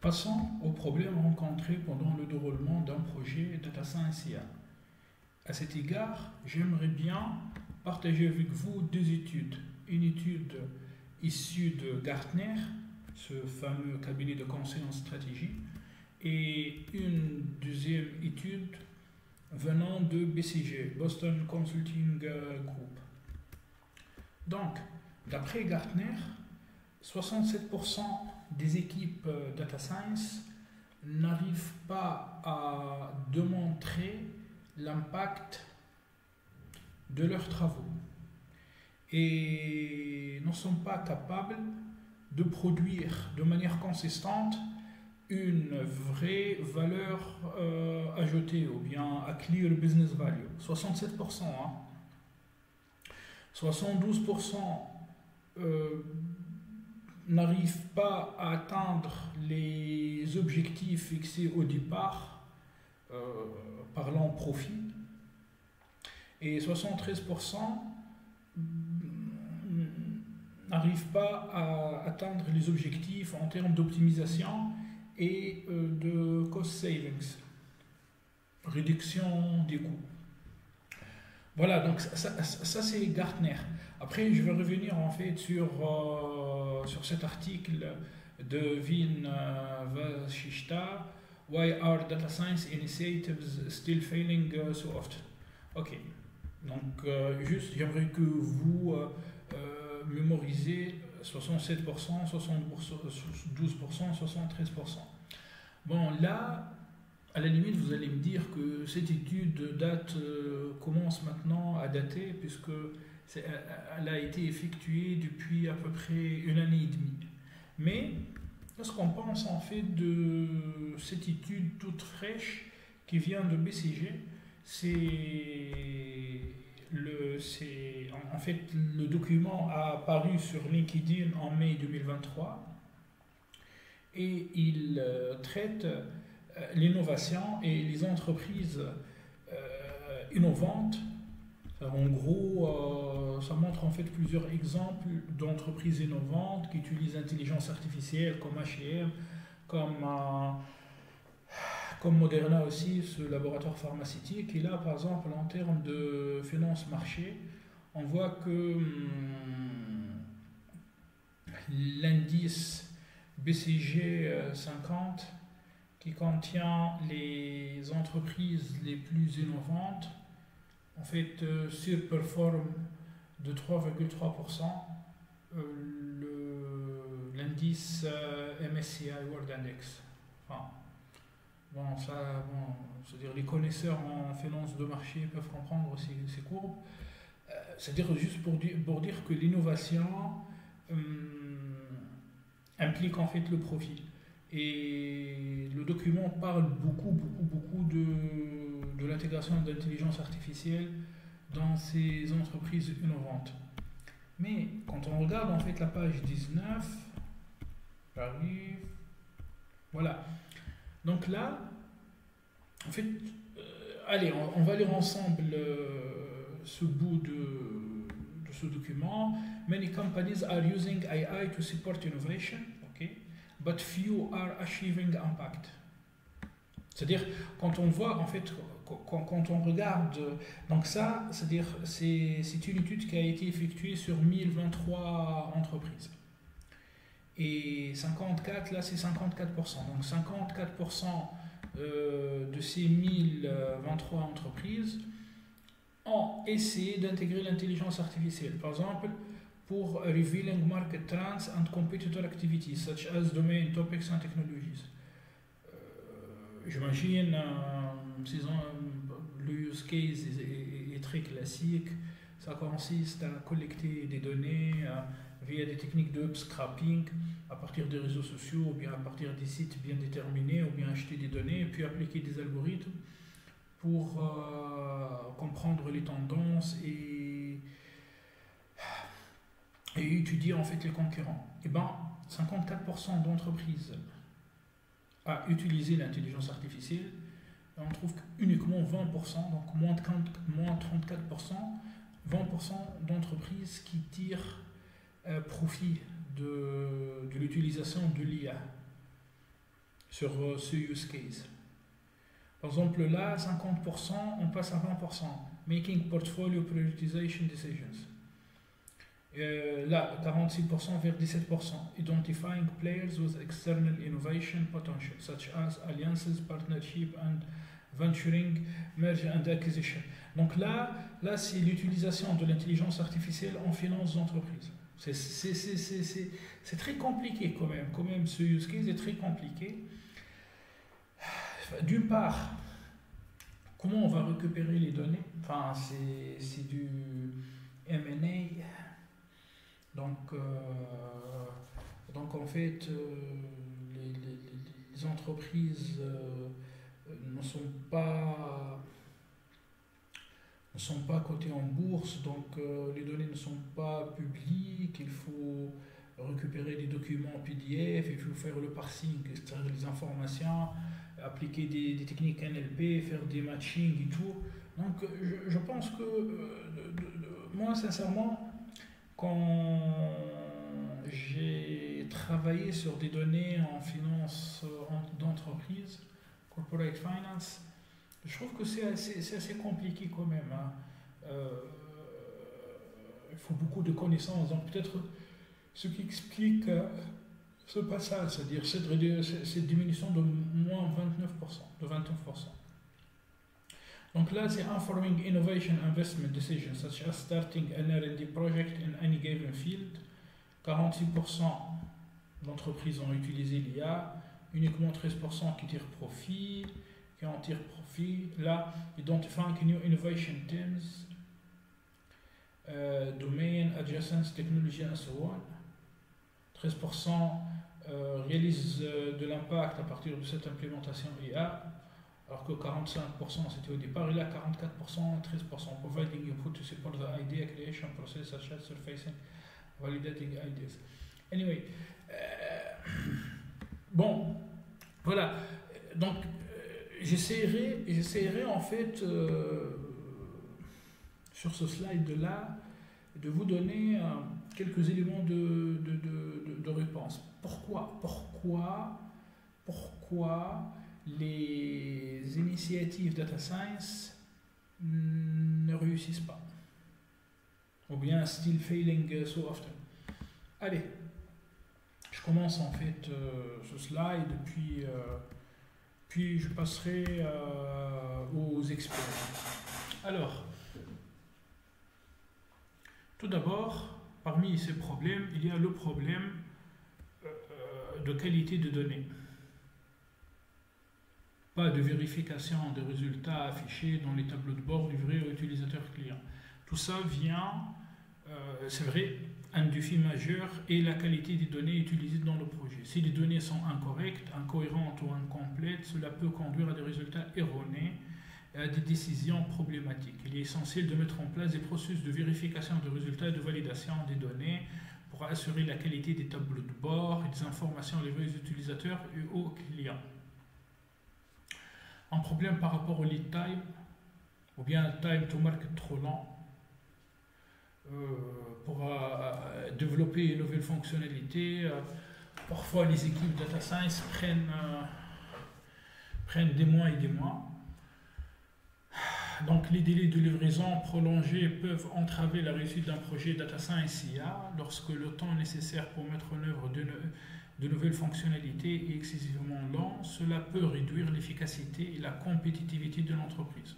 Passons aux problèmes rencontrés pendant le déroulement d'un projet Data Science IA. À cet égard, j'aimerais bien partager avec vous deux études. Une étude issue de Gartner, ce fameux cabinet de conseil en stratégie, et une deuxième étude venant de BCG, Boston Consulting Group. Donc, d'après Gartner, 67% des équipes Data Science n'arrivent pas à démontrer l'impact de leurs travaux et ne sont pas capables de produire de manière consistante une vraie valeur ajoutée ou bien a clear business value. 67%, hein. 72% n'arrivent pas à atteindre les objectifs fixés au départ, parlant profit, et 73% n'arrivent pas à atteindre les objectifs en termes d'optimisation et de cost savings, réduction des coûts. Voilà, donc ça c'est Gartner. Après, je vais revenir en fait sur cet article de Vin Vashishta, Why are data science initiatives still failing so often? Ok, donc juste j'aimerais que vous mémorisez 67%, 72%, 73%. Bon, là, à la limite, vous allez me dire que cette étude commence maintenant à dater, puisque elle a été effectuée depuis à peu près une année et demie. Mais, ce qu'on pense en fait de cette étude toute fraîche qui vient de BCG, en fait, le document a apparu sur LinkedIn en mai 2023 et il traite l'innovation et les entreprises innovantes. En gros, ça montre en fait plusieurs exemples d'entreprises innovantes qui utilisent l'intelligence artificielle comme H&M, comme Moderna aussi, ce laboratoire pharmaceutique. Et là, par exemple, en termes de finance marché, on voit que l'indice BCG 50, qui contient les entreprises les plus innovantes, en fait, surperforme de 3,3% l'indice MSCI World Index. Enfin, bon, c'est-à-dire les connaisseurs en finance de marché peuvent comprendre ces courbes. C'est-à-dire juste pour dire que l'innovation implique en fait le profit. Et le document parle beaucoup de l'intégration d'intelligence artificielle dans ces entreprises innovantes. Mais quand on regarde en fait la page 19, j'arrive, voilà. Donc là, en fait, allez, on va lire ensemble ce bout de ce document. Many companies are using AI to support innovation, okay, but few are achieving impact. C'est-à-dire, quand on voit, en fait, quand on regarde, donc ça, c'est-à-dire, c'est une étude qui a été effectuée sur 1023 entreprises. Et 54, là, c'est 54%. Donc 54% de ces 1023 entreprises ont essayé d'intégrer l'intelligence artificielle. Par exemple, pour revealing market trends and competitor activities, such as domain topics and technologies. J'imagine le use case est très classique. Ça consiste à collecter des données via des techniques de scrapping à partir des réseaux sociaux ou bien à partir des sites bien déterminés ou bien acheter des données et puis appliquer des algorithmes pour comprendre les tendances et étudier en fait les concurrents. Et ben 54% d'entreprises à utiliser l'intelligence artificielle, on trouve uniquement 20%, donc moins de 34%, 20% d'entreprises qui tirent profit de l'utilisation de l'IA. sur ce use case. Par exemple, là, 50%, on passe à 20%. Making portfolio prioritization decisions. Là, 46% vers 17%. Identifying players with external innovation potential, such as alliances, partnership and venturing, merge and acquisition. Donc là c'est l'utilisation de l'intelligence artificielle en finance d'entreprise. C'est très compliqué quand même, ce use case est très compliqué. D'une part, comment on va récupérer les données? Enfin, c'est du M&A. Donc en fait, les entreprises ne sont pas cotées en bourse, donc les données ne sont pas publiques. Il faut récupérer des documents PDF, il faut faire le parsing, extraire les informations, appliquer des techniques NLP, faire des matchings et tout. Donc je pense que moi sincèrement, quand j'ai travaillé sur des données en finance d'entreprise, corporate finance, je trouve que c'est assez compliqué quand même. Il faut beaucoup de connaissances. Donc peut-être ce qui explique ce passage, c'est-à-dire cette diminution de moins 29%, de 29%. Donc là, c'est informing innovation investment decisions, such as starting an R&D project in any given field. 46% d'entreprises ont utilisé l'IA, uniquement 13% qui tirent profit, qui en tirent profit. Là, identifying new innovation teams, domain, adjacent, technology and so on. 13% réalisent de l'impact à partir de cette implémentation IA, alors que 45% c'était au départ, et là 44%, 13%, providing input to support the idea creation process such as surfacing, validating ideas. Anyway, bon, voilà, donc j'essaierai en fait sur ce slide-là de vous donner quelques éléments de réponse. Pourquoi les initiatives data science ne réussissent pas, ou bien still failing so often? Allez, je commence en fait ce slide, puis je passerai aux experts. Alors, tout d'abord, parmi ces problèmes, il y a le problème de qualité de données. Pas de vérification des résultats affichés dans les tableaux de bord livrés aux utilisateurs clients. Tout ça vient, c'est vrai, un défi majeur est la qualité des données utilisées dans le projet. Si les données sont incorrectes, incohérentes ou incomplètes, cela peut conduire à des résultats erronés et à des décisions problématiques. Il est essentiel de mettre en place des processus de vérification des résultats et de validation des données pour assurer la qualité des tableaux de bord et des informations livrées aux utilisateurs et aux clients. Un problème par rapport au lead time, ou bien un time to market trop lent, pour développer une nouvelle fonctionnalité. Parfois, les équipes data science prennent des mois et des mois. Donc, les délais de livraison prolongés peuvent entraver la réussite d'un projet data science IA lorsque le temps nécessaire pour mettre en œuvre de nouvelles fonctionnalités est excessivement lent. Cela peut réduire l'efficacité et la compétitivité de l'entreprise.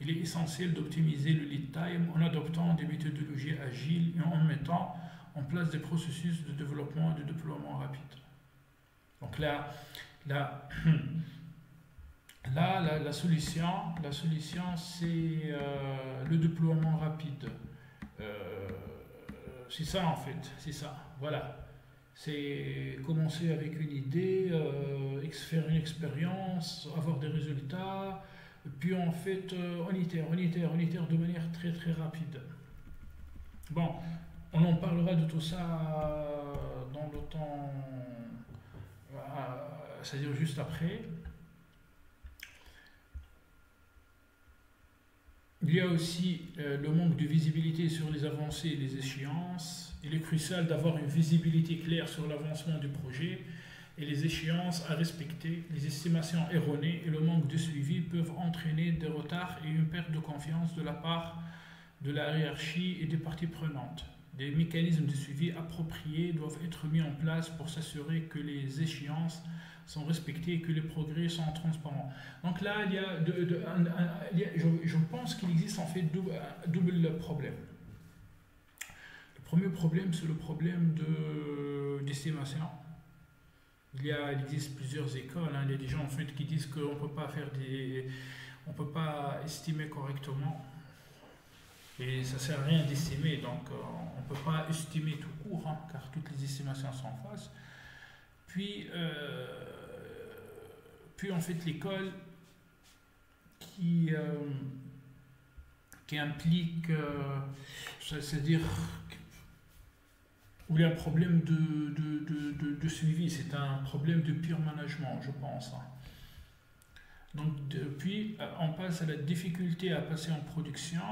Il est essentiel d'optimiser le lead time en adoptant des méthodologies agiles et en mettant en place des processus de développement et de déploiement rapide. Donc la solution c'est le déploiement rapide. C'est ça en fait, c'est ça. Voilà. C'est commencer avec une idée, faire une expérience, avoir des résultats. Puis en fait, on itère de manière très très rapide. Bon, on en parlera de tout ça dans le temps, c'est-à-dire juste après. Il y a aussi le manque de visibilité sur les avancées et les échéances. Il est crucial d'avoir une visibilité claire sur l'avancement du projet et les échéances à respecter, les estimations erronées et le manque de suivi peuvent entraîner des retards et une perte de confiance de la part de la hiérarchie et des parties prenantes. Des mécanismes de suivi appropriés doivent être mis en place pour s'assurer que les échéances sont respectées et que les progrès sont transparents. Donc là, je pense qu'il existe en fait double problème. Le premier problème, c'est le problème d'estimation. Il existe plusieurs écoles. Il y a des gens en fait qui disent qu'on ne peut pas estimer correctement. Et ça ne sert à rien d'estimer, donc on ne peut pas estimer tout court, car toutes les estimations sont fausses. Puis en fait, l'école qui implique, c'est-à-dire où il y a un problème de suivi, c'est un problème de pure management, je pense. Donc, puis, on passe à la difficulté à passer en production.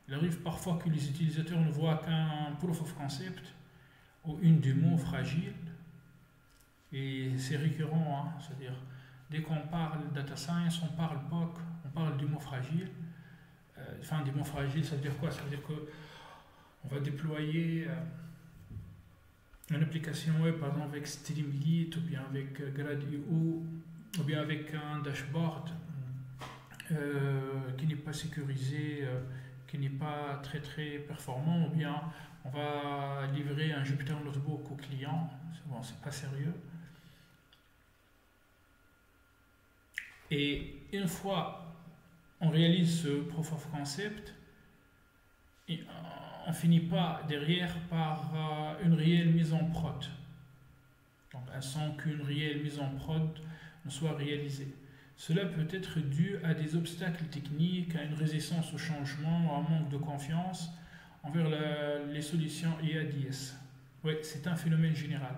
Il arrive parfois que les utilisateurs ne voient qu'un proof of concept ou une démo fragile. Et c'est récurrent, c'est-à-dire, dès qu'on parle data science, on parle POC, on parle démo fragile. Démo fragile, ça veut dire quoi? Ça veut dire qu'on va déployer une application web, par exemple avec Streamlit, ou bien avec Grad.io, ou bien avec un dashboard qui n'est pas sécurisé, qui n'est pas très très performant, ou bien on va livrer un Jupyter Notebook au client. Bon, c'est pas sérieux. Et une fois on réalise ce proof of concept, on finit pas derrière par une réelle mise en prod. Donc, sans qu'une réelle mise en prod ne soit réalisée. Cela peut être dû à des obstacles techniques, à une résistance au changement, à un manque de confiance envers les solutions IADS. Oui, c'est un phénomène général.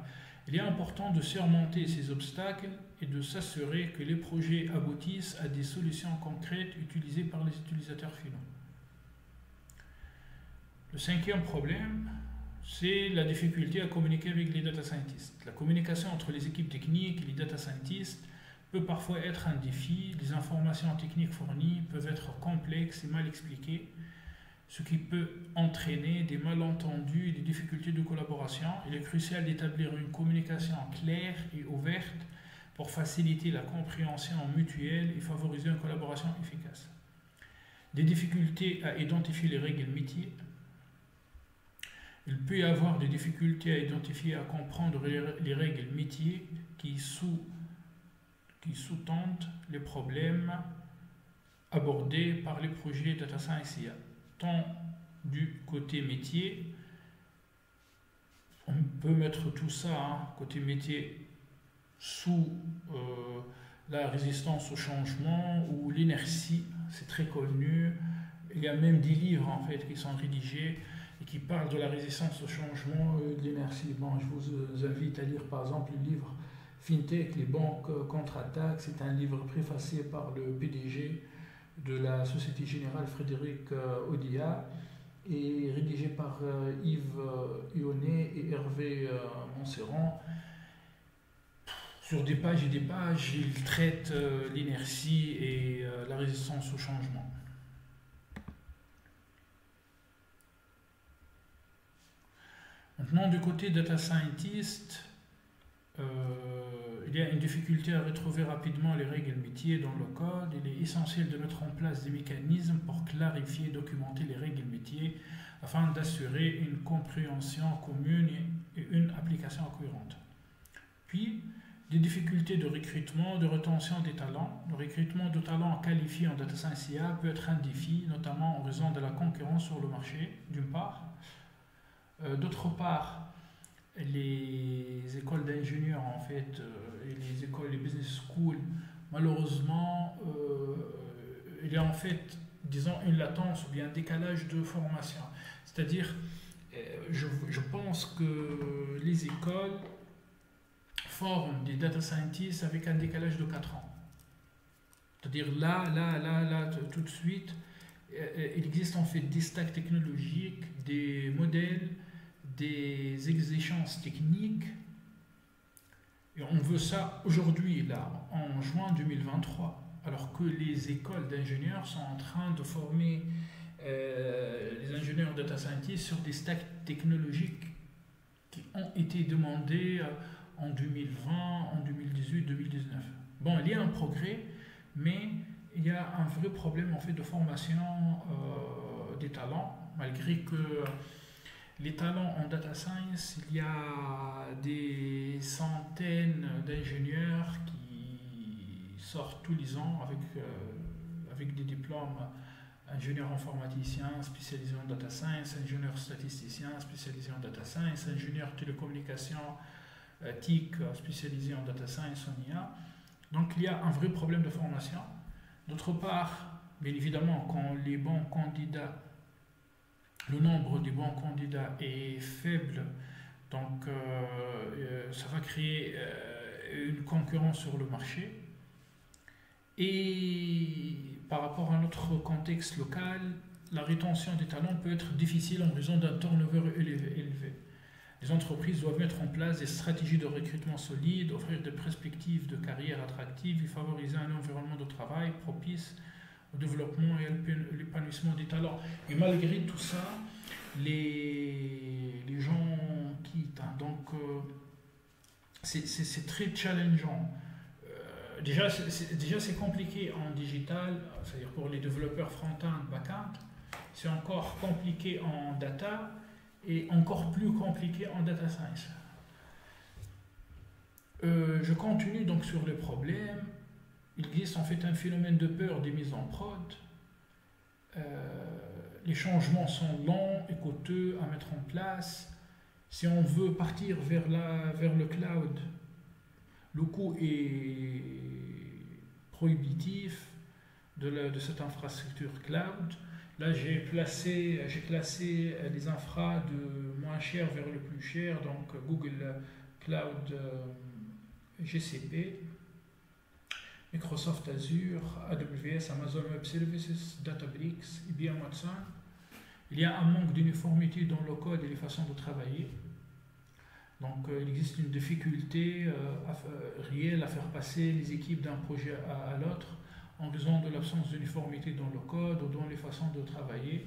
Il est important de surmonter ces obstacles et de s'assurer que les projets aboutissent à des solutions concrètes utilisées par les utilisateurs finaux. Le cinquième problème, c'est la difficulté à communiquer avec les data scientists. La communication entre les équipes techniques et les data scientists peut parfois être un défi. Les informations techniques fournies peuvent être complexes et mal expliquées, ce qui peut entraîner des malentendus et des difficultés de collaboration. Il est crucial d'établir une communication claire et ouverte pour faciliter la compréhension mutuelle et favoriser une collaboration efficace. Des difficultés à identifier les règles métiers. Il peut y avoir des difficultés à identifier et à comprendre les règles métiers qui sous-tendent les problèmes abordés par les projets Data Science IA. Tant du côté métier, on peut mettre tout ça, côté métier, sous la résistance au changement ou l'inertie, c'est très connu. Il y a même des livres en fait qui sont rédigés et qui parlent de la résistance au changement et de l'inertie. Bon, je vous invite à lire par exemple le livre FinTech, les banques contre-attaquent. C'est un livre préfacé par le PDG de la Société Générale, Frédéric Odia, et rédigé par Yves Ionnet et Hervé Montserrand. Sur des pages et des pages, il traite l'inertie et la résistance au changement. Maintenant, du côté data scientist, il y a une difficulté à retrouver rapidement les règles métiers dans le code. Il est essentiel de mettre en place des mécanismes pour clarifier et documenter les règles métiers afin d'assurer une compréhension commune et une application cohérente. Puis, des difficultés de recrutement, de rétention des talents. Le recrutement de talents qualifiés en data science IA peut être un défi, notamment en raison de la concurrence sur le marché, d'une part. D'autre part, les écoles d'ingénieurs en fait et les écoles, les business schools, malheureusement, il y a en fait, disons, une latence ou bien un décalage de formation. C'est-à-dire, je pense que les écoles forment des data scientists avec un décalage de 4 ans. C'est-à-dire là, tout de suite, il existe en fait des stacks technologiques, des modèles, des exigences techniques Et on veut ça aujourd'hui, là, en juin 2023, alors que les écoles d'ingénieurs sont en train de former les ingénieurs data scientists sur des stacks technologiques qui ont été demandés en 2020, en 2018, 2019. Bon, il y a un progrès, mais il y a un vrai problème en fait de formation des talents, malgré que les talents en data science, il y a des centaines d'ingénieurs qui sortent tous les ans avec des diplômes ingénieur informaticien spécialisé en data science, ingénieur statisticien spécialisé en data science, ingénieur télécommunication TIC spécialisé en data science en IA. Donc il y a un vrai problème de formation. D'autre part, bien évidemment, quand les bons candidats, le nombre des bons candidats est faible, donc ça va créer une concurrence sur le marché. Et par rapport à notre contexte local, la rétention des talents peut être difficile en raison d'un turnover élevé. Les entreprises doivent mettre en place des stratégies de recrutement solides, offrir des perspectives de carrière attractives et favoriser un environnement de travail propice au développement et à l'épanouissement des talents. Et malgré tout ça, les gens quittent. Donc, c'est très challengeant. Déjà, c'est compliqué en digital, c'est-à-dire pour les développeurs front-end, back-end. C'est encore compliqué en data et encore plus compliqué en data science. Je continue donc sur les problèmes. Il existe en fait un phénomène de peur des mises en prod. Les changements sont longs et coûteux à mettre en place. Si on veut partir vers le cloud, le coût est prohibitif de cette infrastructure cloud. Là, j'ai classé les infras de moins cher vers le plus cher, donc Google Cloud GCP, Microsoft Azure, AWS, Amazon Web Services, Databricks, IBM Watson. Il y a un manque d'uniformité dans le code et les façons de travailler. Donc, il existe une difficulté réelle à faire passer les équipes d'un projet à l'autre en raison de l'absence d'uniformité dans le code ou dans les façons de travailler.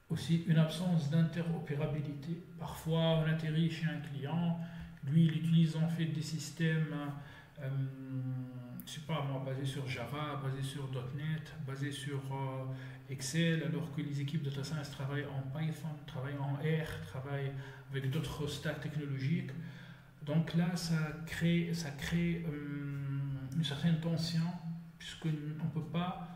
Aussi, une absence d'interopérabilité. Parfois, on atterrit chez un client, lui, il utilise en fait des systèmes, je ne sais pas moi, basés sur Java, basés sur .NET, basés sur Excel, alors que les équipes de data science travaillent en Python, travaillent en R, travaillent avec d'autres stacks technologiques. Donc là, ça crée une certaine tension, puisqu'on ne peut pas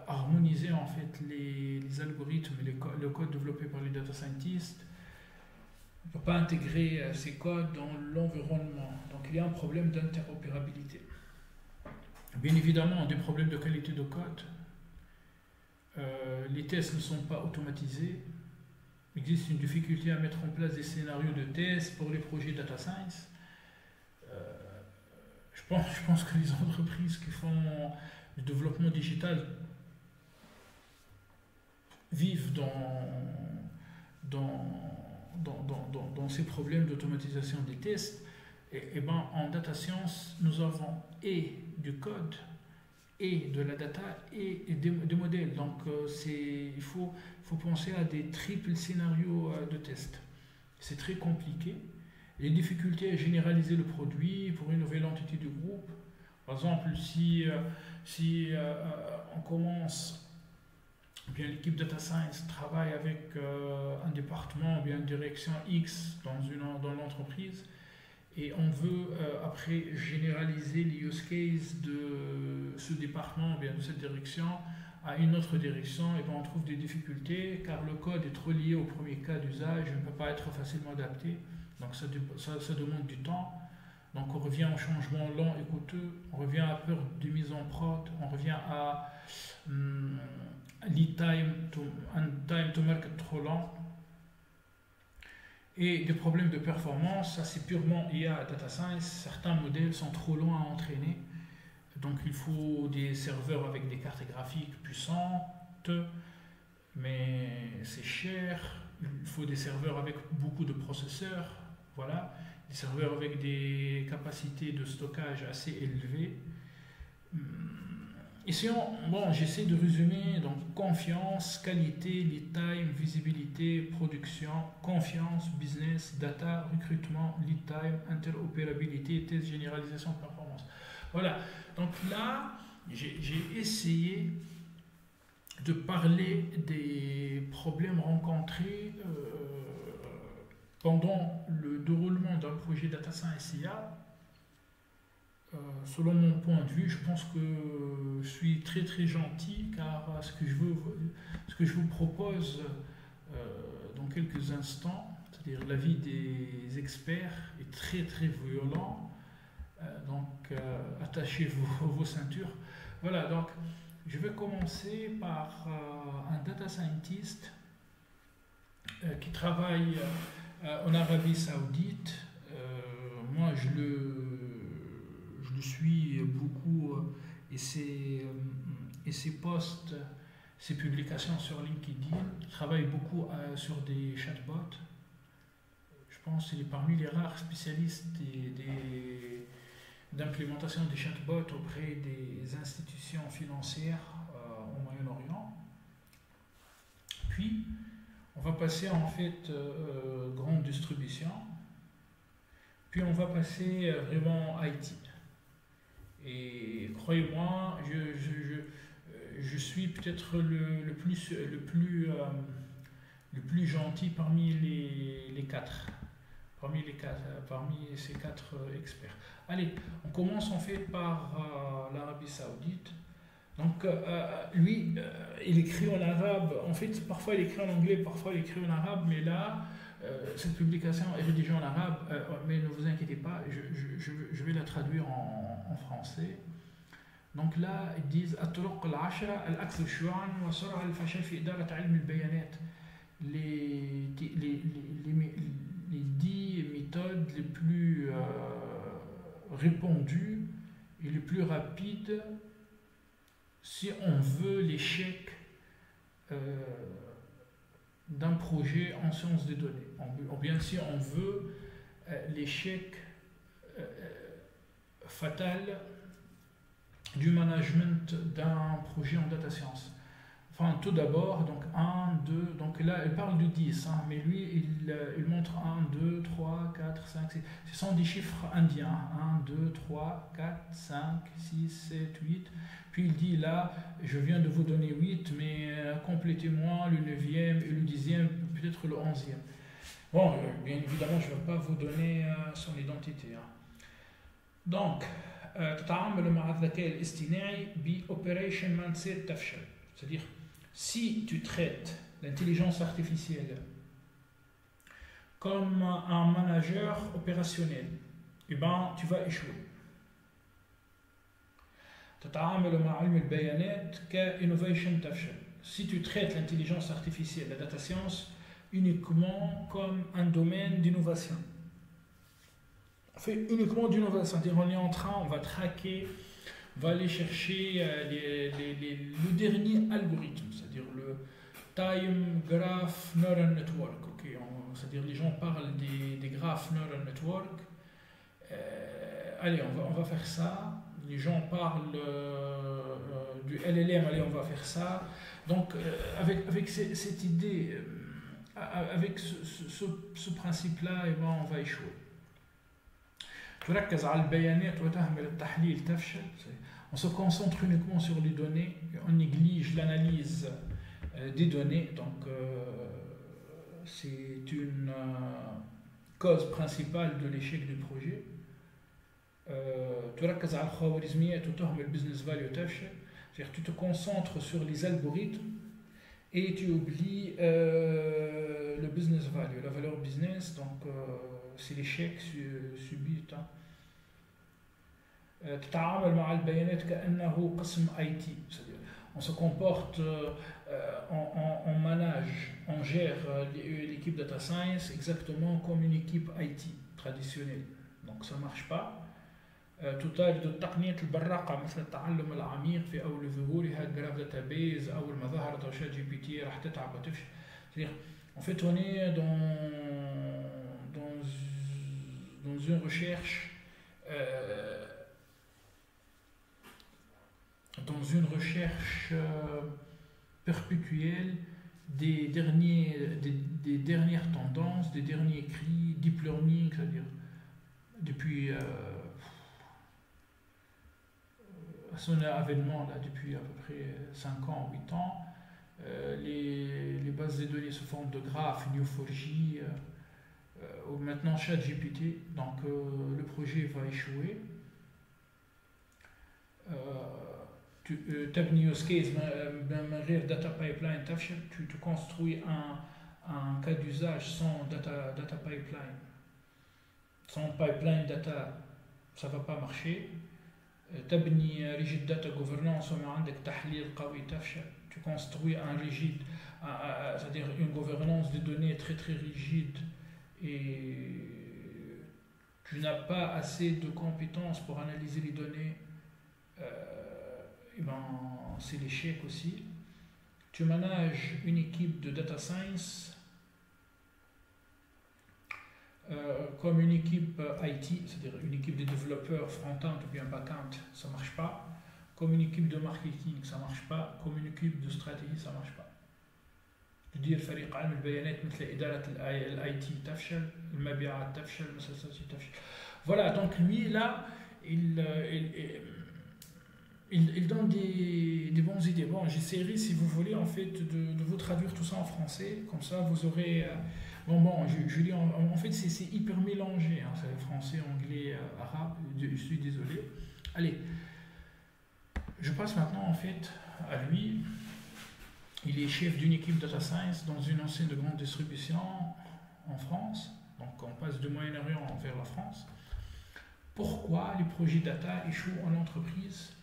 harmoniser en fait les algorithmes et le code développé par les data scientists. On ne peut pas intégrer ces codes dans l'environnement. Donc il y a un problème d'interopérabilité. Bien évidemment, des problèmes de qualité de code. Les tests ne sont pas automatisés. Il existe une difficulté à mettre en place des scénarios de tests pour les projets data science. Je pense que les entreprises qui font du développement digital vivent dans ces problèmes d'automatisation des tests. Et ben, en data science, nous avons et du code, et de la data, et des modèles. Donc, il faut penser à des triples scénarios de test. C'est très compliqué. Les difficultés à généraliser le produit pour une nouvelle entité du groupe. Par exemple, si on commence, bien l'équipe data science travaille avec un département ou bien une direction X dans l'entreprise, et on veut après généraliser les use cases de ce département ou bien de cette direction à une autre direction, et bien on trouve des difficultés car le code est trop lié au premier cas d'usage et ne peut pas être facilement adapté. Donc ça demande du temps. Donc on revient au changement lent et coûteux, on revient à peur de mise en prod, on revient à lead time to market trop lent. Et des problèmes de performance, ça c'est purement IA data science. Certains modèles sont trop longs à entraîner. Donc il faut des serveurs avec des cartes graphiques puissantes, mais c'est cher. Il faut des serveurs avec beaucoup de processeurs. Voilà. des serveurs avec des capacités de stockage assez élevées. Ici, bon, j'essaie de résumer, donc confiance, qualité, lead time, visibilité, production, confiance, business, data, recrutement, lead time, interopérabilité, test, généralisation, performance. Voilà, donc là, j'ai essayé de parler des problèmes rencontrés pendant le déroulement d'un projet Data Science IA. Selon mon point de vue, je pense que je suis très très gentil car ce que je vous propose dans quelques instants, c'est-à-dire l'avis des experts, est très très violent. Donc attachez vos ceintures. Voilà, donc je vais commencer par un data scientist qui travaille en Arabie Saoudite. Moi, je le suis beaucoup et ses posts, ses publications sur LinkedIn. Il travaille beaucoup sur des chatbots. Je pense qu'il est parmi les rares spécialistes d'implémentation des chatbots auprès des institutions financières au Moyen-Orient. Puis, on va passer en fait grande distribution. Puis on va passer vraiment IT. Et croyez-moi, je suis peut-être le plus gentil parmi les quatre. Parmi ces quatre experts. Allez, on commence en fait par l'Arabie Saoudite. Donc lui, il écrit en arabe. En fait, parfois il écrit en anglais, parfois il écrit en arabe, mais là, cette publication est rédigée en arabe, mais ne vous inquiétez pas, je vais la traduire en français. Donc là, ils disent الطرق العشرة الأكثر شيوعاً وسرعة للفشل في إدارة علم البيانات. Les 10 méthodes les plus répandues et les plus rapides si on veut l'échec d'un projet en sciences des données, ou bien si on veut l'échec fatal du management d'un projet en data science. Enfin, tout d'abord, donc 1, 2, donc là, elle parle de 10, hein, mais lui, il montre 1, 2, 3, 4, 5, 6. Ce sont des chiffres indiens. 1, 2, 3, 4, 5, 6, 7, 8. Puis il dit là, je viens de vous donner 8, mais complétez-moi le 9e et le 10e, peut-être le 11e. Bon, bien évidemment, je ne vais pas vous donner son identité. Hein. Donc, تتعامل مع الذكاء الاصطناعي بoperation mindset تفشل. C'est-à-dire, si tu traites l'intelligence artificielle comme un manager opérationnel, eh ben, tu vas échouer. تتعامل مع علم البيانات كinnovation تفشل. Si tu traites l'intelligence artificielle, la data science, uniquement comme un domaine d'innovation, on fait uniquement d'innovation, c'est-à-dire on est en train, on va traquer, on va aller chercher le dernier algorithme, c'est-à-dire le Time Graph Neural Network. Okay, c'est-à-dire les gens parlent des graphes Neural Network. Allez, on va faire ça. Les gens parlent du LLM, allez, on va faire ça. Donc, avec cette idée, avec ce principe-là, eh ben, on va échouer. تركز على البيانات وتهمل التحليل تفشل. On se concentre uniquement sur les données, on néglige l'analyse des données, donc c'est une cause principale de l'échec du projet. تركز على الخوارزميات وتهمل business value تفشل. C'est-à-dire tu te concentres sur les algorithmes et tu oublies le business value, la valeur business, donc c'est l'échec subit. تتعامل مع البيانات كأنه قسم IT, c'est-à-dire on se comporte, on manage, on gère l'équipe data science exactement comme une équipe IT traditionnelle, donc ça ne marche pas. تطالب التقنية البراقة مثل التعلم العميق في أول ظهورها الجراف داتابيز أول ما ظهرت شات جي بي تي راح تتعب وتفشل. C'est-à-dire, en fait, on est dans une recherche, euh, perpétuelle des dernières tendances, des derniers cris, deep learning, c'est-à-dire depuis son avènement, là, depuis à peu près 5 ans, 8 ans, les bases de données sous forme de graphes, Neo4j, ou maintenant ChatGPT. Donc le projet va échouer. تبني use case من غير data pipeline تفشل. Tu construis un cas d'usage sans data pipeline, sans pipeline data, ça va pas marcher. تبني rigid data governance وما عندك تحليل قوي تفشل. Tu construis un rigide, c'est-à-dire une gouvernance de données très très rigide, et tu n'as pas assez de compétences pour analyser les données, et ben, c'est l'échec aussi. Tu manages une équipe de data science comme une équipe IT, c'est-à-dire une équipe de développeurs front-end ou bien back-end, ça ne marche pas. Comme une équipe de marketing, ça ne marche pas. Comme une équipe de stratégie, ça ne marche pas. تدير فريق علم البيانات مثل إدارة الاي تي تفشل، المبيعات تفشل، المسلسلات تفشل. Voilà, donc lui là, il donne des bonnes idées. Bon, j'essaierai, si vous voulez, en fait, de vous traduire tout ça en français, comme ça vous aurez... Bon, je lis en fait, c'est hyper mélangé, hein, c'est français, anglais, arabe, je suis désolé. Allez, je passe maintenant en fait à lui. Il est chef d'une équipe data science dans une enseigne de grande distribution en France. Donc on passe du Moyen-Orient vers la France. Pourquoi les projets data échouent en entreprise?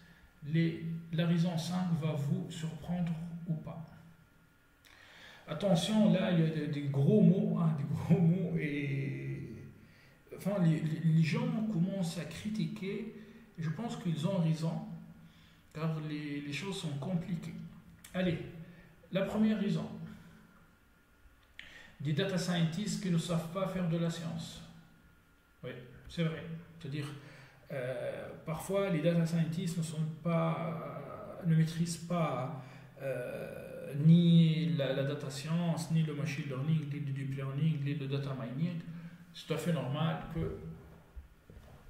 La raison 5 va vous surprendre ou pas. Attention, là il y a des gros mots, hein, et enfin les gens commencent à critiquer. Je pense qu'ils ont raison, car les choses sont compliquées. Allez, la première raison, des data scientists qui ne savent pas faire de la science. Oui, c'est vrai. C'est-à-dire, parfois les data scientists ne maîtrisent pas ni la data science, ni le machine learning, ni le deep learning, ni le data mining. C'est tout à fait normal que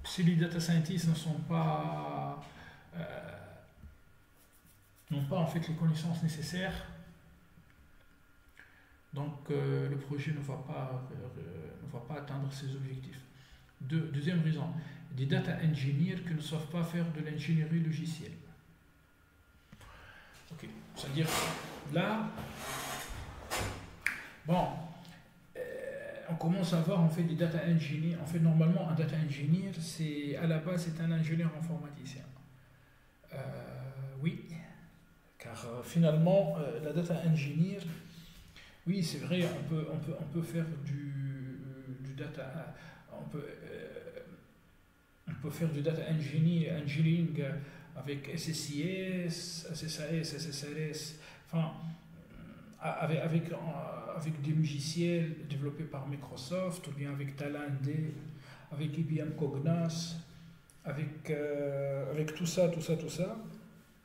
si les data scientists n'ont pas en fait les connaissances nécessaires, donc le projet ne va pas atteindre ses objectifs. Deuxième raison, des data engineers qui ne savent pas faire de l'ingénierie logicielle. Ok, c'est-à-dire là, bon, on commence à voir en fait des data engineers. En fait, normalement, un data engineer, à la base, c'est un ingénieur informaticien. Oui, car finalement, la data engineer, oui, c'est vrai, on peut faire du data, on peut faire du data engineering avec SSIS, SSAS, SSRS, enfin, avec des logiciels développés par Microsoft, ou bien avec Talend, avec IBM Cognos, avec tout ça.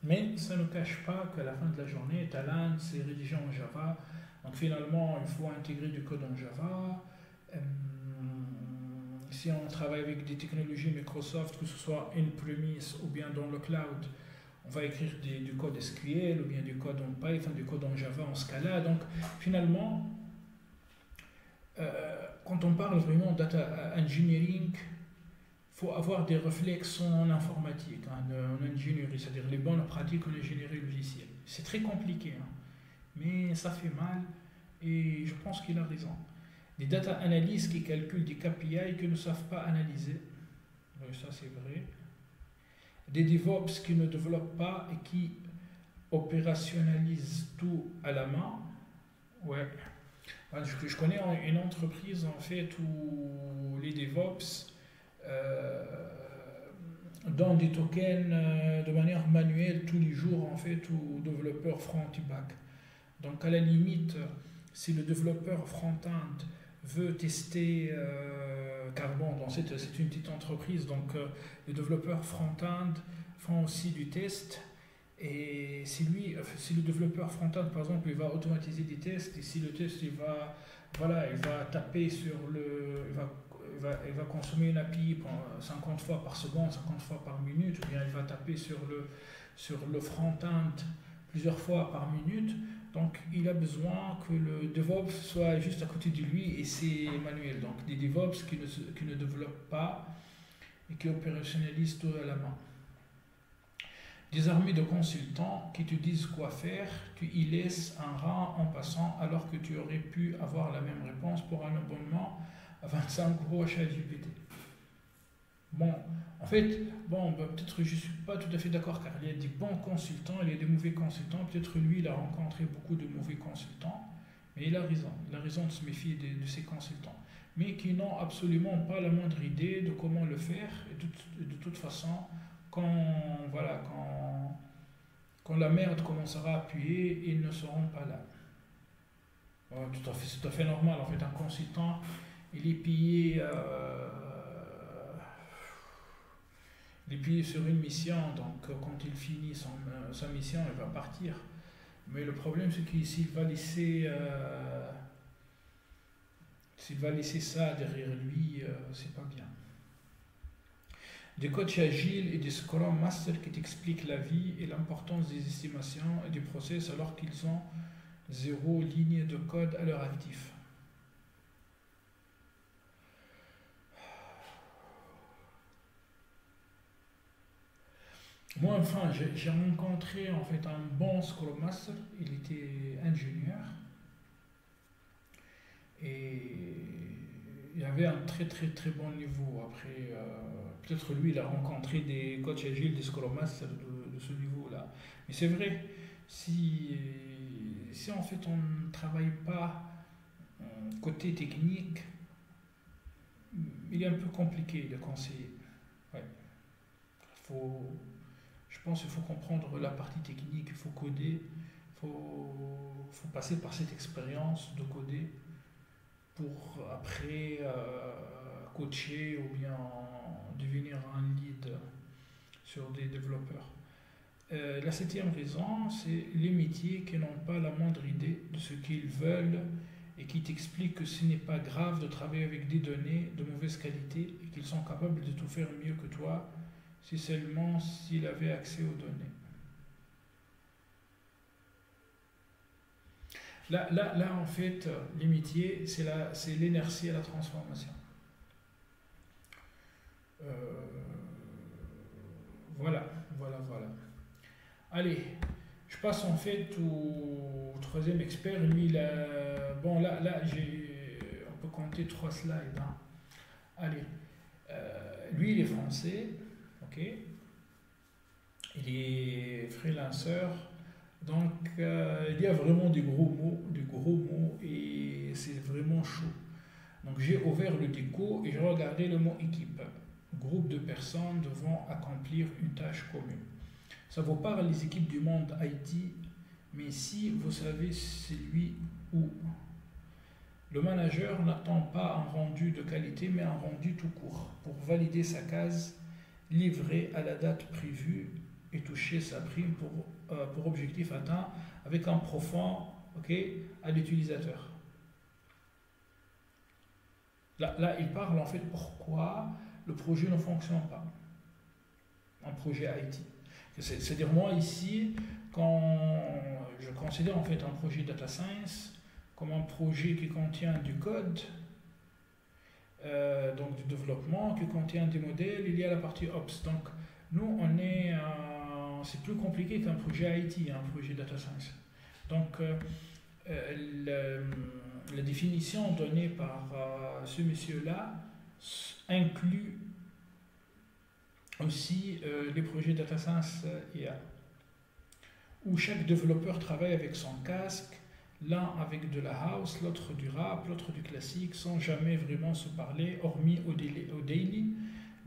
Mais ça ne cache pas qu'à la fin de la journée, Talend, c'est rédigé en Java. Donc finalement, il faut intégrer du code en Java. Si on travaille avec des technologies Microsoft, que ce soit in-premise ou bien dans le cloud, on va écrire du code SQL ou bien du code en Python, du code en Java, en Scala. Donc finalement, quand on parle vraiment de data engineering, il faut avoir des réflexes en informatique, hein, en ingénierie, c'est-à-dire les bonnes pratiques en ingénierie logicielle. C'est très compliqué, hein, mais ça fait mal, et je pense qu'il a raison. Des data analysts qui calculent des KPI qu'ils ne savent pas analyser, oui, ça c'est vrai. Des DevOps qui ne développent pas et qui opérationnalisent tout à la main. Ouais. Je connais une entreprise en fait où les DevOps donnent des tokens de manière manuelle tous les jours en fait aux développeurs front et back. Donc à la limite, si le développeur front-end veut tester car bon, c'est une petite entreprise, donc les développeurs front-end font aussi du test. Et si le développeur front-end, par exemple, il va automatiser des tests, et si le test, il va taper sur il va consommer une API 50 fois par seconde, 50 fois par minute, ou bien il va taper sur le front-end plusieurs fois par minute. Donc, il a besoin que le DevOps soit juste à côté de lui et c'est manuel. Donc, des DevOps qui ne développent pas et qui opérationnalisent tout à la main. Des armées de consultants qui te disent quoi faire, tu y laisses un rat en passant alors que tu aurais pu avoir la même réponse pour un abonnement à 25 € à ChatGPT. Bon, en fait, peut-être je ne suis pas tout à fait d'accord car il y a des bons consultants et il y a des mauvais consultants. Peut-être lui, il a rencontré beaucoup de mauvais consultants, mais il a raison de se méfier de ces consultants, mais qui n'ont absolument pas la moindre idée de comment le faire et de toute façon, quand la merde commencera à appuyer, ils ne seront pas là. C'est tout à fait normal. En fait, un consultant, il est payé sur une mission, donc quand il finit sa mission, il va partir. Mais le problème, c'est que s'il va laisser ça derrière lui, c'est pas bien. Des coachs agiles et des Scrum Masters qui t'expliquent la vie et l'importance des estimations et des process alors qu'ils ont 0 ligne de code à leur actif. Moi, enfin, j'ai rencontré en fait un bon Scrum Master, il était ingénieur et il avait un très très très bon niveau. Après, peut-être lui, il a rencontré des coachs agiles, des Scrum Masters de ce niveau-là. Mais c'est vrai, si en fait on ne travaille pas côté technique, il est un peu compliqué de conseiller. Ouais. Je pense qu'il faut comprendre la partie technique, il faut coder, il faut passer par cette expérience de coder pour après coacher ou bien devenir un lead sur des développeurs. La 7e raison, c'est les métiers qui n'ont pas la moindre idée de ce qu'ils veulent et qui t'expliquent que ce n'est pas grave de travailler avec des données de mauvaise qualité et qu'ils sont capables de tout faire mieux que toi si seulement s'il avait accès aux données. Là en fait, les métiers, c'est l'inertie à la transformation. Voilà. Allez, je passe en fait au 3e expert. Lui, là, on peut compter 3 slides. Hein. Allez, lui, il est français. Il est freelancer, donc il y a vraiment des gros mots et c'est vraiment chaud. Donc j'ai ouvert le déco et j'ai regardé le mot équipe, groupe de personnes devant accomplir une tâche commune. Ça vaut pas les équipes du monde IT, mais si vous savez c'est lui ou le manager n'attend pas un rendu de qualité mais un rendu tout court pour valider sa case, livrer à la date prévue et toucher sa prime pour objectif atteint avec un profond à l'utilisateur. Là, il parle en fait pourquoi le projet ne fonctionne pas. Un projet IT. C'est-à-dire moi ici, quand je considère en fait un projet data science comme un projet qui contient du code, donc du développement, qui contient des modèles, il y a la partie Ops. Donc nous, c'est plus compliqué qu'un projet IT, un projet data science. Donc la définition donnée par ce monsieur-là inclut aussi les projets data science IA, où chaque développeur travaille avec son casque, l'un avec de la house, l'autre du rap, l'autre du classique, sans jamais vraiment se parler, hormis le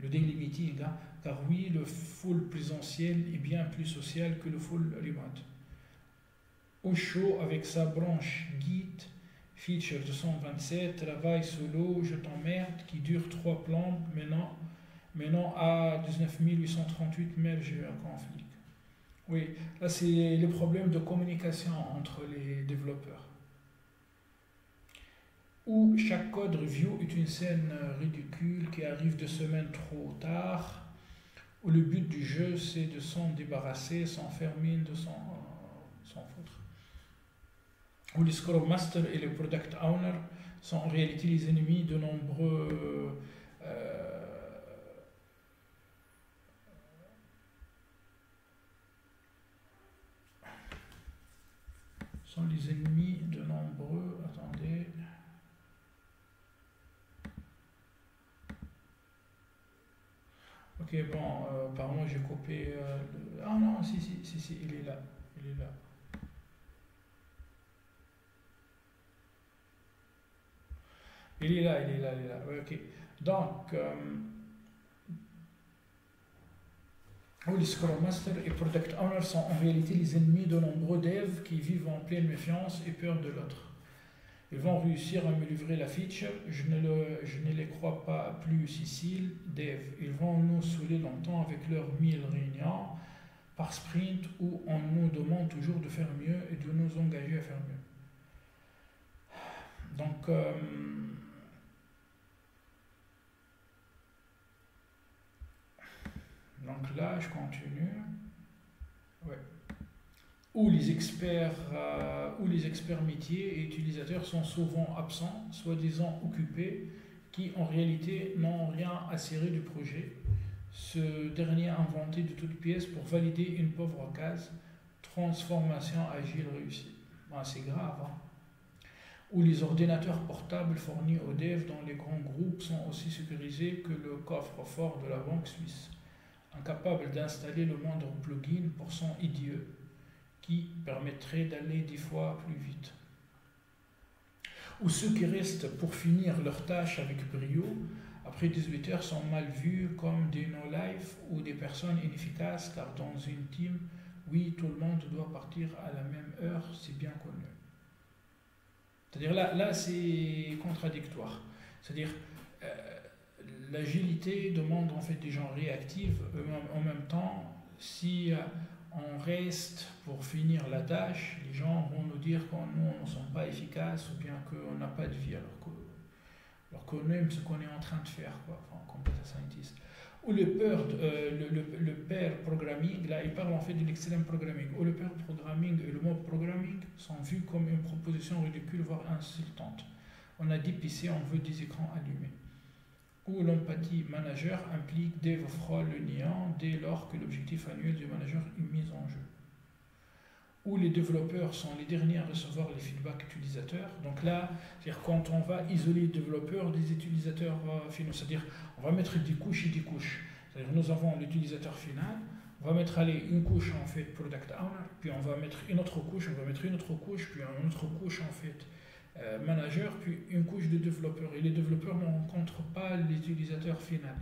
daily meeting, hein, car oui, le full présentiel est bien plus social que le full remote. Au chaud avec sa branche Git, Feature 227, travail solo, je t'emmerde, qui dure 3 plans, maintenant à 19 838 mails, j'ai eu un conflit. Oui, là c'est le problème de communication entre les développeurs. Où chaque code review est une scène ridicule qui arrive 2 semaines trop tard, où le but du jeu c'est de s'en débarrasser sans faire mine de s'en foutre. Où les Scrum Master et les Product Owner sont en réalité les ennemis de nombreux attendez. Ok, bon, apparemment j'ai copié ah non, si, il est là. Il est là. Il est là. Ouais, ok. Donc, les Scrum Master et Product Owner sont en réalité les ennemis de nombreux devs qui vivent en pleine méfiance et peur de l'autre. Ils vont réussir à me livrer la feature, je ne les crois pas plus Cécile, dev. Ils vont nous saouler longtemps avec leurs 1000 réunions par sprint où on nous demande toujours de faire mieux et de nous engager à faire mieux. Donc, là, je continue. Ouais. Où les experts métiers et utilisateurs sont souvent absents, soi-disant occupés, qui en réalité n'ont rien à cirer du projet. Ce dernier inventé de toutes pièces pour valider une pauvre case, transformation agile réussie. Ben, c'est grave, hein. Où les ordinateurs portables fournis aux devs dans les grands groupes sont aussi sécurisés que le coffre-fort de la banque suisse, incapable d'installer le moindre plugin pour son IDE, qui permettrait d'aller 10 fois plus vite. Ou ceux qui restent pour finir leur tâche avec brio, après 18 heures, sont mal vus comme des no-life ou des personnes inefficaces, car dans une team, oui, tout le monde doit partir à la même heure, c'est bien connu. C'est-à-dire là c'est contradictoire. C'est-à-dire l'agilité demande en fait des gens réactifs, en même temps, si on reste pour finir la tâche, les gens vont nous dire que nous ne sommes pas efficaces ou bien qu'on n'a pas de vie alors qu'on aime ce qu'on est en train de faire, quoi, enfin, comme data scientist. Ou le pair programming, là il parle en fait de l'extreme programming, où le pair programming et le mob programming sont vus comme une proposition ridicule, voire insultante. On a 10 PC, on veut des écrans allumés. Où l'empathie manager implique dev fera le néant dès lors que l'objectif annuel du manager est mis en jeu. Où les développeurs sont les derniers à recevoir les feedbacks utilisateurs. Donc là, c'est-à-dire quand on va isoler les développeurs des utilisateurs finaux, c'est-à-dire on va mettre des couches et des couches. C'est-à-dire nous avons l'utilisateur final, on va mettre une couche en fait product owner, puis on va mettre une autre couche, on va mettre une autre couche, puis une autre couche en fait manager, puis une couche de développeurs. Et les développeurs ne rencontrent pas l'utilisateur final.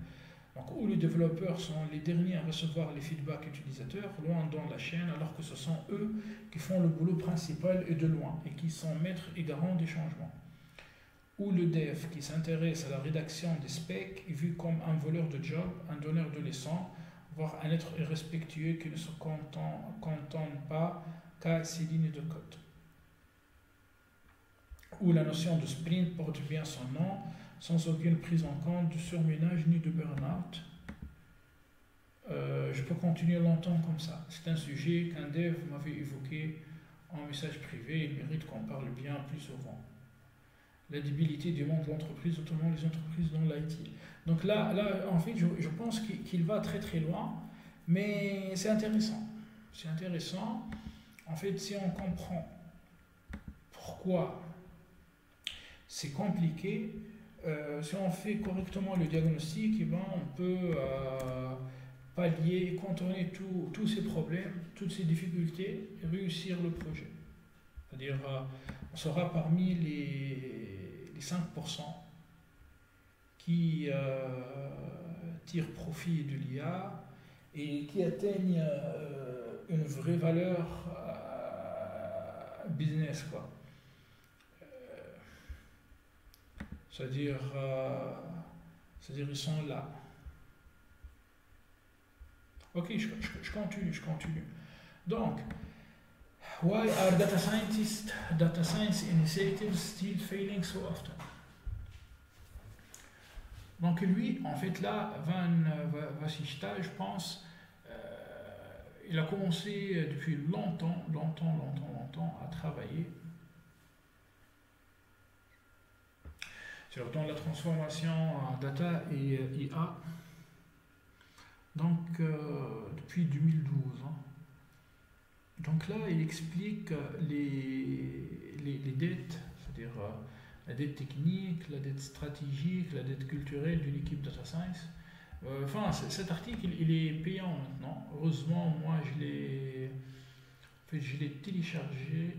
Donc, où les développeurs sont les derniers à recevoir les feedbacks utilisateurs, loin dans la chaîne, alors que ce sont eux qui font le boulot principal et de loin, et qui sont maîtres et garants des changements. Où le dev qui s'intéresse à la rédaction des specs est vu comme un voleur de job, un donneur de leçons, voire un être irrespectueux qui ne se contente pas qu'à ses lignes de code. Où la notion de sprint porte bien son nom, sans aucune prise en compte de surménage ni de burn-out. Je peux continuer longtemps comme ça. C'est un sujet qu'un dev m'avait évoqué en message privé. Il mérite qu'on parle bien plus souvent. La débilité du monde de l'entreprise, notamment les entreprises dans l'IT. Donc là, en fait, je pense qu'il va très très loin, mais c'est intéressant. C'est intéressant. En fait, si on comprend pourquoi c'est compliqué, si on fait correctement le diagnostic, eh ben, on peut pallier, contourner tous ces problèmes, toutes ces difficultés et réussir le projet. C'est-à-dire, on sera parmi les 5% qui tirent profit de l'IA et qui atteignent une vraie valeur business, quoi. C'est-à-dire, ils sont là. Ok, je continue. Donc, why are data science initiatives still failing so often? Donc lui, en fait là, Van Vasista, je pense, il a commencé depuis longtemps à travailler sur la transformation en data et IA. Donc depuis 2012. Hein. Donc là, il explique les dettes, c'est-à-dire la dette technique, la dette stratégique, la dette culturelle d'une équipe data science. Enfin, cet article, il est payant maintenant. Heureusement, moi, je l'ai téléchargé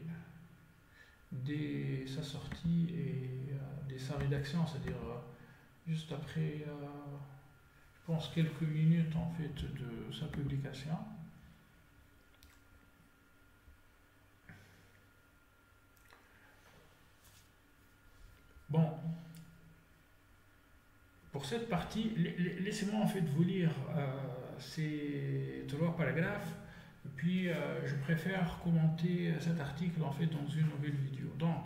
dès sa sortie et dès sa rédaction, c'est-à-dire juste après, je pense, quelques minutes en fait de sa publication. Bon, pour cette partie, laissez-moi en fait vous lire ces 3 paragraphes, et puis je préfère commenter cet article en fait dans une nouvelle vidéo. Donc,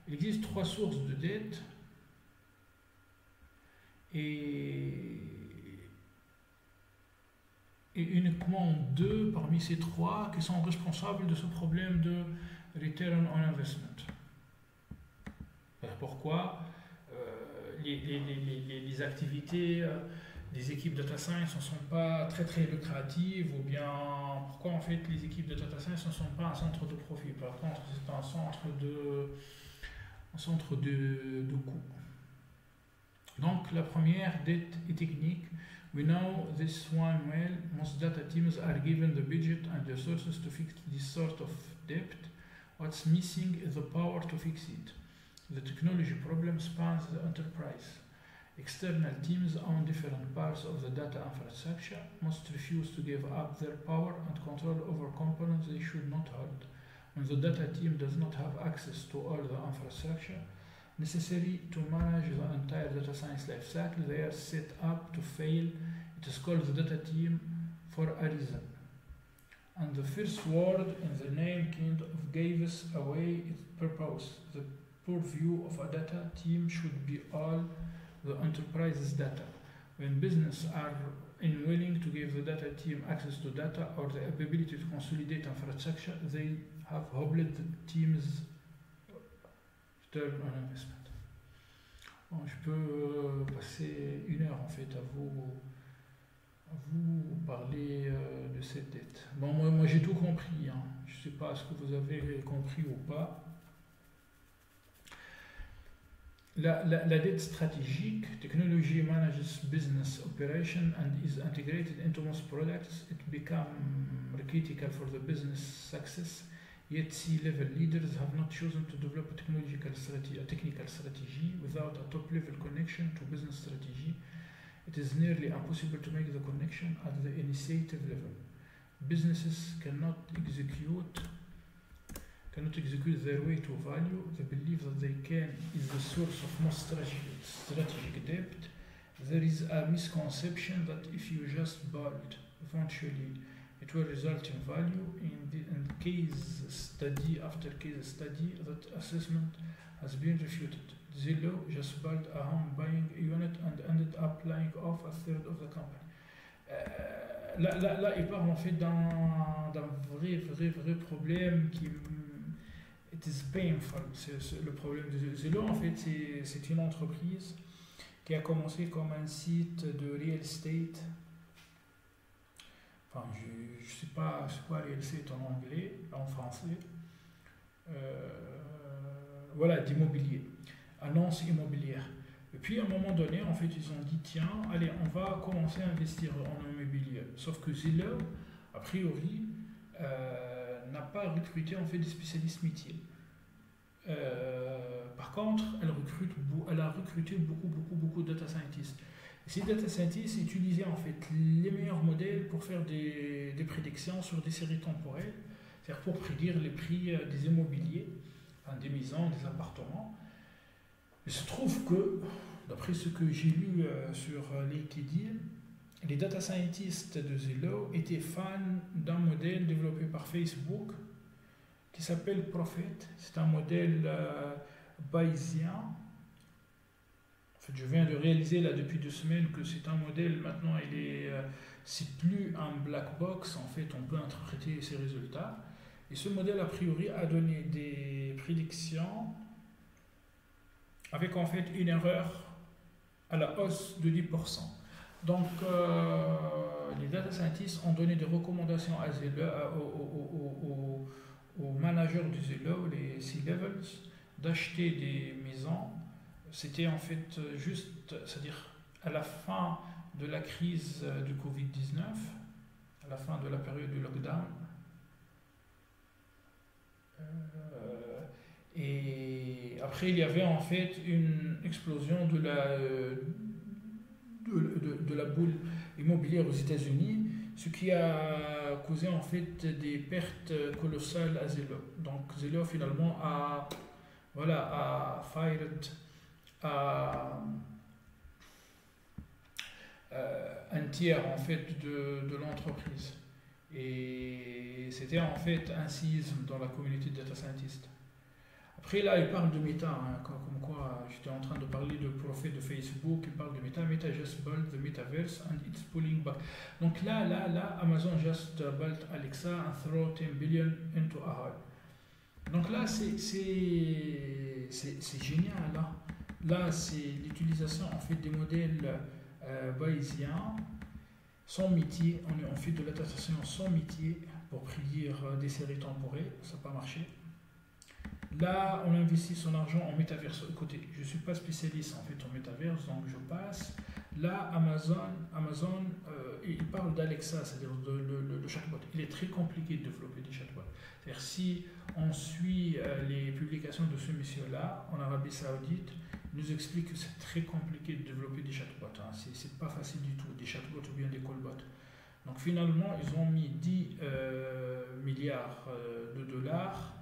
il existe 3 sources de dette et uniquement 2 parmi ces 3 qui sont responsables de ce problème de return on investment. Pourquoi les activités des équipes data science ne sont pas très lucratives, ou bien pourquoi en fait les équipes de data science ne sont pas un centre de profit, par contre c'est un centre de coût. Donc la première, dette est technique. We know this one well. Most data teams are given the budget and the resources to fix this sort of debt. What's missing is the power to fix it. The technology problem spans the enterprise. External teams own different parts of the data infrastructure. Most refuse to give up their power and control over components they should not hold. When the data team does not have access to all the infrastructure necessary to manage the entire data science lifecycle, they are set up to fail. It is called the data team for a reason. And the first word in the name kind of gives away its purpose. The purview of a data team should be all the enterprise's data. When business are unwilling to give the data team access to data or the ability to consolidate infrastructure, they have hobbled the team's return on investment. Bon, je peux passer 1 heure en fait à vous parler de cette dette. Bon, moi j'ai tout compris. Hein. Je ne sais pas ce que vous avez compris ou pas. La dette stratégique, technology manages business operation and is integrated into most products. It becomes critical for the business success. Yet C-level leaders have not chosen to develop a technical strategy without a top-level connection to business strategy. It is nearly impossible to make the connection at the initiative level. Businesses cannot execute their way to value. They believe that they can is the source of most strategic debt. There is a misconception that if you just build, eventually it will result in value. In case study after case study, that assessment has been refuted. Zillow just built a home buying unit and ended up laying off a third of the company. Là, il parle en fait d'un vrai problème qui it is painful. C'est le problème de Zillow. En fait, c'est une entreprise qui a commencé comme un site de real estate. Enfin, je ne sais pas c'est quoi real estate en anglais, en français. Voilà, d'immobilier. Annonce immobilière. Et puis à un moment donné, en fait, ils ont dit tiens, allez, on va commencer à investir en immobilier. Sauf que Zillow, a priori, n'a pas recruté en fait des spécialistes métiers. Par contre, elle a recruté beaucoup de data scientists. Et ces data scientists utilisaient en fait les meilleurs modèles pour faire des prédictions sur des séries temporelles, c'est-à-dire pour prédire les prix des immobiliers, enfin, des maisons, des appartements. Il se trouve que, d'après ce que j'ai lu sur LinkedIn, les data scientists de Zillow étaient fans d'un modèle développé par Facebook qui s'appelle Prophet. C'est un modèle bayésien. En fait, je viens de réaliser là depuis 2 semaines que c'est un modèle, maintenant c'est plus un black box, en fait on peut interpréter ses résultats. Et ce modèle a priori a donné des prédictions avec en fait une erreur à la hausse de 10%. Donc les data scientists ont donné des recommandations à aux managers du Zillow, les C-levels, d'acheter des maisons. C'était en fait juste, c'est-à-dire à la fin de la crise du Covid-19, à la fin de la période du lockdown, et après il y avait en fait une explosion de la boule immobilière aux États-Unis, ce qui a causé en fait des pertes colossales à Zillow. Donc Zillow finalement a fired un tiers en fait de l'entreprise. Et c'était en fait un séisme dans la communauté de data scientists. Après là, il parle de Meta, hein, comme quoi j'étais en train de parler de Prophet de Facebook, il parle de Meta. Meta just built the metaverse and it's pulling back. Donc là, Amazon just built Alexa and throw 10 billion into AI. Donc là, c'est génial. Là c'est l'utilisation en fait des modèles bayésiens sans métier. On fait de la data science sans métier pour prédire des séries temporelles. Ça n'a pas marché. Là, on investit son argent en métaverse. Écoutez, je ne suis pas spécialiste en fait en métaverse, donc je passe. Là, Amazon il parle d'Alexa, c'est-à-dire le chatbot. Il est très compliqué de développer des chatbots. C'est-à-dire si on suit les publications de ce monsieur-là en Arabie Saoudite, il nous explique que c'est très compliqué de développer des chatbots. Hein. C'est pas facile du tout, des chatbots ou bien des callbots. Donc finalement, ils ont mis 10 milliards de dollars.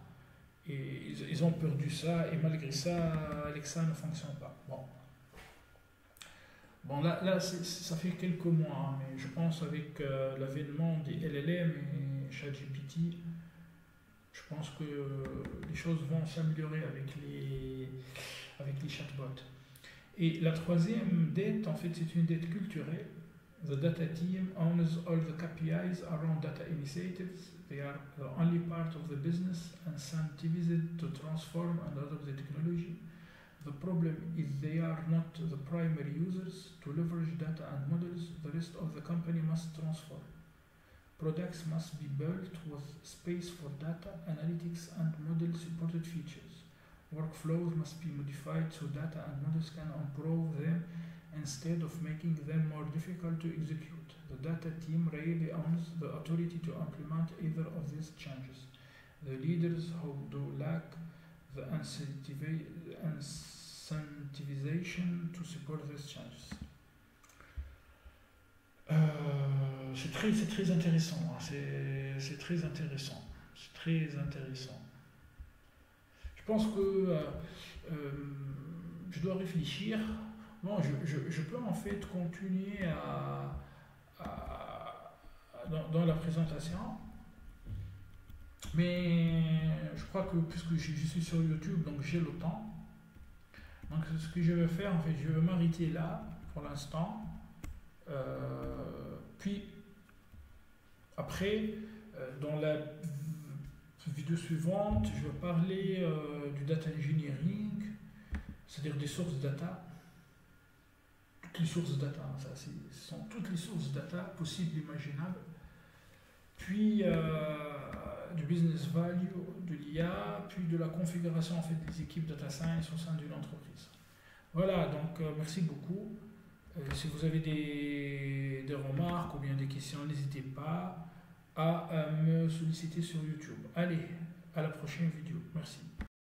Et ils ont perdu ça, et malgré ça, Alexa ne fonctionne pas. Bon là ça fait quelques mois, hein, mais je pense avec l'avènement des LLM et ChatGPT, je pense que les choses vont s'améliorer avec les chatbots. Et la troisième dette, en fait, c'est une dette culturelle. The data team owns all the KPIs around data initiatives. They are the only part of the business incentivized to transform and adopt the technology. The problem is they are not the primary users to leverage data and models. The rest of the company must transform. Products must be built with space for data, analytics, and model-supported features. Workflows must be modified so data and models can improve them instead of making them more difficult to execute. The data team rarely owns the authority to implement either of these changes. The leaders who do lack the incentivization to support these changes. C'est très intéressant. Hein. C'est très intéressant. C'est très intéressant. Je pense que je dois réfléchir. Bon, je peux en fait continuer dans la présentation, mais je crois que puisque je suis sur YouTube, donc j'ai le temps. Donc ce que je vais faire, en fait, je vais m'arrêter là pour l'instant. Puis après, dans la vidéo suivante, je vais parler du data engineering, c'est-à-dire des sources data. Toutes les sources data, ce sont toutes les sources data possibles, imaginables. Puis du business value, de l'IA, puis de la configuration en fait, des équipes data science au sein d'une entreprise. Voilà, donc merci beaucoup. Si vous avez des remarques ou bien des questions, n'hésitez pas à me solliciter sur YouTube. Allez, à la prochaine vidéo. Merci.